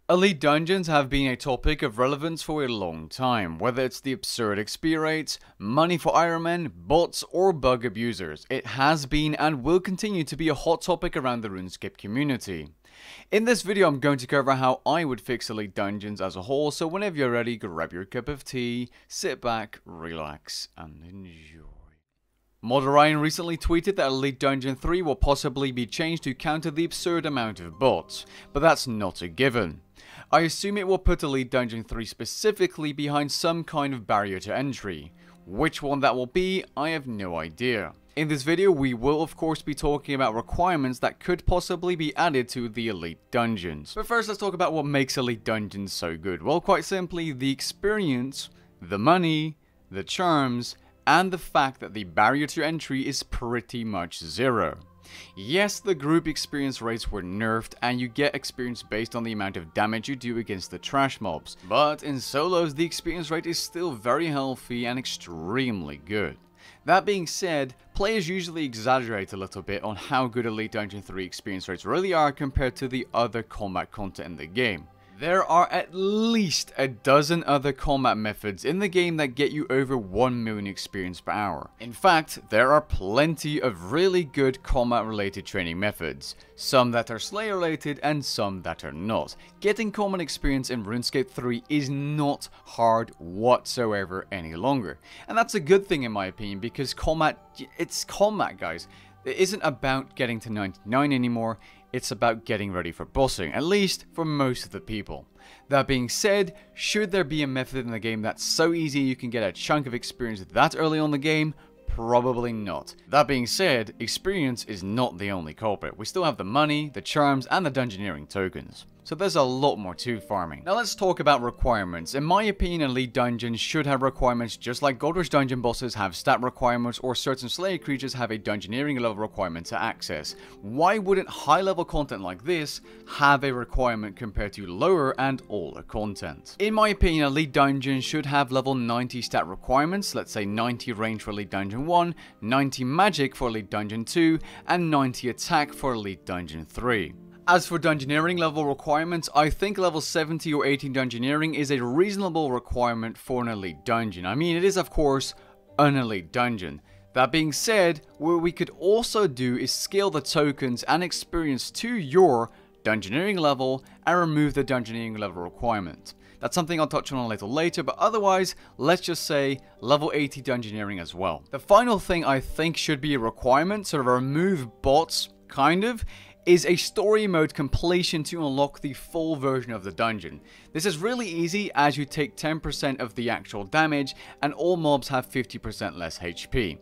Elite dungeons have been a topic of relevance for a long time, whether it's the absurd XP rates, money for Iron Man, bots, or bug abusers. It has been and will continue to be a hot topic around the Runescape community. In this video I'm going to cover how I would fix Elite dungeons as a whole, so whenever you're ready, grab your cup of tea, sit back, relax, and enjoy. Mod Orion recently tweeted that Elite Dungeon 3 will possibly be changed to counter the absurd amount of bots, but that's not a given. I assume it will put Elite Dungeon 3 specifically behind some kind of barrier to entry. Which one that will be, I have no idea. In this video we will of course be talking about requirements that could possibly be added to the Elite Dungeons. But first let's talk about what makes Elite Dungeons so good. Well, quite simply, the experience, the money, the charms, and the fact that the barrier to entry is pretty much zero. Yes, the group experience rates were nerfed and you get experience based on the amount of damage you do against the trash mobs, but in solos the experience rate is still very healthy and extremely good. That being said, players usually exaggerate a little bit on how good Elite Dungeon 3 experience rates really are compared to the other combat content in the game. There are at least a dozen other combat methods in the game that get you over 1 million experience per hour. In fact, there are plenty of really good combat related training methods, some that are Slayer related and some that are not. Getting combat experience in Runescape 3 is not hard whatsoever any longer. And that's a good thing in my opinion, because it's combat, guys. It isn't about getting to 99 anymore. It's about getting ready for bossing, at least for most of the people. That being said, should there be a method in the game that's so easy you can get a chunk of experience that early on in the game? Probably not. That being said, experience is not the only culprit. We still have the money, the charms, and the dungeoneering tokens. So there's a lot more to farming. Now let's talk about requirements. In my opinion, Elite Dungeons should have requirements just like Gold Rush dungeon bosses have stat requirements, or certain Slayer creatures have a dungeoneering level requirement to access. Why wouldn't high level content like this have a requirement compared to lower and older content? In my opinion, Elite Dungeons should have level 90 stat requirements, let's say 90 range for Elite Dungeon 1, 90 magic for Elite Dungeon 2, and 90 attack for Elite Dungeon 3. As for dungeoneering level requirements, I think level 70 or 80 dungeoneering is a reasonable requirement for an Elite Dungeon. I mean, it is of course an Elite Dungeon. That being said, what we could also do is scale the tokens and experience to your dungeoneering level and remove the dungeoneering level requirement. That's something I'll touch on a little later, but otherwise, let's just say level 80 dungeoneering as well. The final thing I think should be a requirement, sort of remove bots, kind of, is a story mode completion to unlock the full version of the dungeon. This is really easy as you take 10% of the actual damage and all mobs have 50% less HP.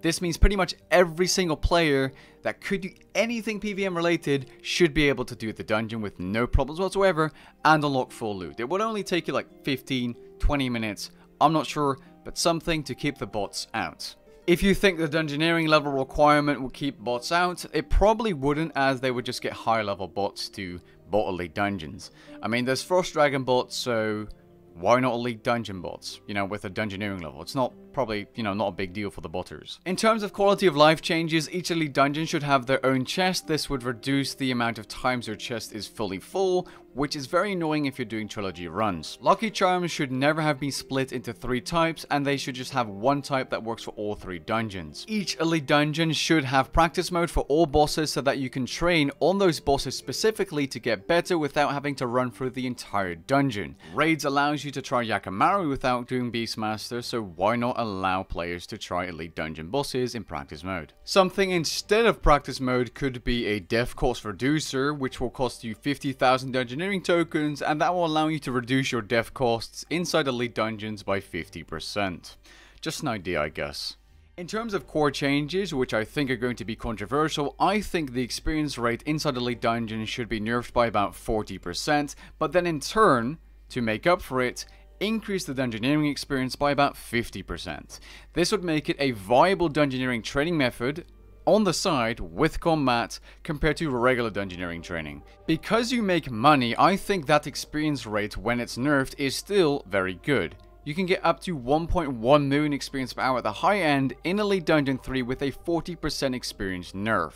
This means pretty much every single player that could do anything PvM related should be able to do the dungeon with no problems whatsoever and unlock full loot. It would only take you like 15-20 minutes, I'm not sure, but something to keep the bots out. If you think the dungeoneering level requirement will keep bots out, it probably wouldn't, as they would just get high level bots to bot Elite Dungeons. I mean, there's Frost Dragon bots, so why not Elite Dungeon bots, you know, with a dungeoneering level? It's not probably, you know, not a big deal for the botters. In terms of quality of life changes, each Elite Dungeon should have their own chest. This would reduce the amount of times your chest is fully full, which is very annoying if you're doing trilogy runs. Lucky Charms should never have been split into 3 types, and they should just have one type that works for all 3 dungeons. Each Elite Dungeon should have practice mode for all bosses so that you can train on those bosses specifically to get better without having to run through the entire dungeon. Raids allows you to try Yakamaru without doing Beastmaster, so why not allow players to try Elite Dungeon bosses in practice mode? Something instead of practice mode could be a death cost reducer, which will cost you 50,000 dungeoneering tokens, and that will allow you to reduce your death costs inside Elite Dungeons by 50%. Just an idea, I guess. In terms of core changes, which I think are going to be controversial, I think the experience rate inside Elite Dungeons should be nerfed by about 40%, but then in turn, to make up for it, increase the dungeoneering experience by about 50%. This would make it a viable dungeoneering training method on the side with combat compared to regular dungeoneering training. Because you make money, I think that experience rate when it's nerfed is still very good. You can get up to 1.1 million experience per hour at the high end in Elite Dungeon 3 with a 40% experience nerf.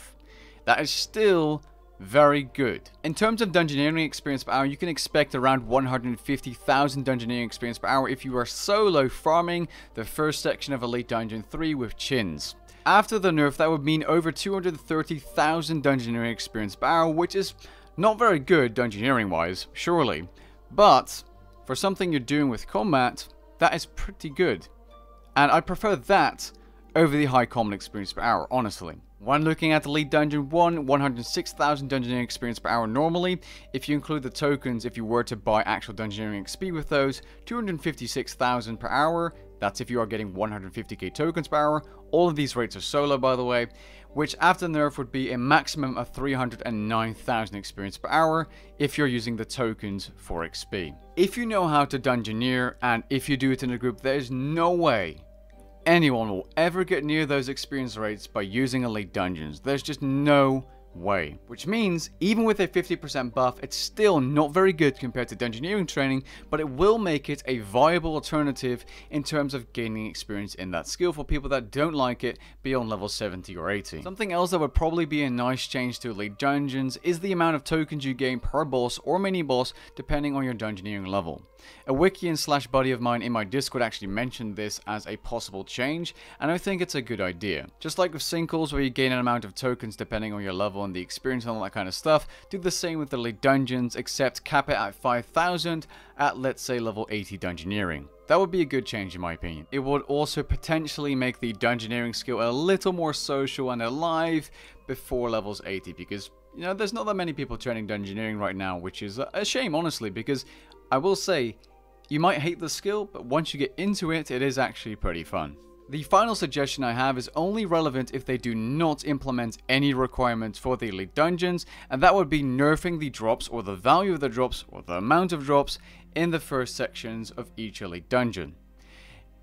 That is still very good. In terms of dungeoneering experience per hour, you can expect around 150,000 dungeoneering experience per hour if you are solo farming the first section of Elite Dungeon 3 with chins. After the nerf, that would mean over 230,000 dungeoneering experience per hour, which is not very good dungeoneering wise, surely. But for something you're doing with combat, that is pretty good. And I prefer that over the high common experience per hour, honestly. When looking at Elite Dungeon 1, 106,000 dungeoneering experience per hour normally. If you include the tokens, if you were to buy actual dungeoneering XP with those, 256,000 per hour. That's if you are getting 150k tokens per hour. All of these rates are solo, by the way, which after nerf would be a maximum of 309,000 experience per hour if you're using the tokens for XP. If you know how to dungeoneer, and if you do it in a group, there is no way anyone will ever get near those experience rates by using Elite Dungeons. There's just no way. Which means, even with a 50% buff, it's still not very good compared to dungeoneering training, but it will make it a viable alternative in terms of gaining experience in that skill for people that don't like it beyond level 70 or 80. Something else that would probably be a nice change to Elite Dungeons is the amount of tokens you gain per boss or mini boss depending on your dungeoneering level. A Wikian / buddy of mine in my Discord actually mentioned this as a possible change, and I think it's a good idea. Just like with Sinkles, where you gain an amount of tokens depending on your level and the experience and all that kind of stuff, do the same with the Elite Dungeons, except cap it at 5,000 at, let's say, level 80 dungeoneering. That would be a good change in my opinion. It would also potentially make the dungeoneering skill a little more social and alive before levels 80, because, you know, there's not that many people training dungeoneering right now, which is a shame, honestly, because I will say, you might hate the skill, but once you get into it, it is actually pretty fun. The final suggestion I have is only relevant if they do not implement any requirements for the Elite Dungeons, and that would be nerfing the drops, or the value of the drops, or the amount of drops in the first sections of each Elite Dungeon.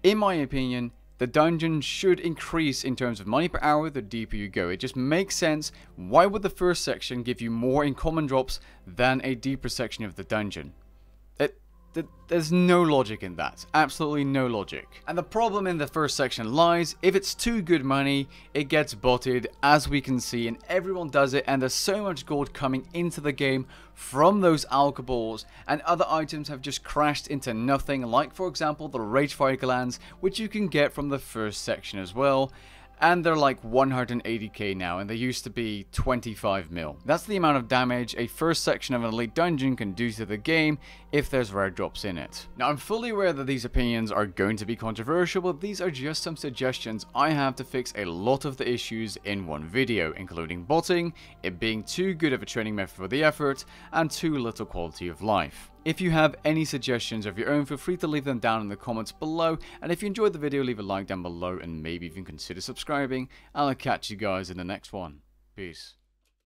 In my opinion, the dungeon should increase in terms of money per hour the deeper you go. It just makes sense. Why would the first section give you more in common drops than a deeper section of the dungeon? There's no logic in that. Absolutely no logic. And the problem in the first section lies, if it's too good money, it gets botted, as we can see, and everyone does it, and there's so much gold coming into the game from those alcohols, and other items have just crashed into nothing, like for example the Ragefire Glands, which you can get from the first section as well. And they're like 180k now, and they used to be 25 mil. That's the amount of damage a first section of an Elite Dungeon can do to the game if there's rare drops in it. Now, I'm fully aware that these opinions are going to be controversial, but these are just some suggestions I have to fix a lot of the issues in one video, including botting, it being too good of a training method for the effort, and too little quality of life. If you have any suggestions of your own, feel free to leave them down in the comments below, and if you enjoyed the video, leave a like down below and maybe even consider subscribing, and I'll catch you guys in the next one. Peace.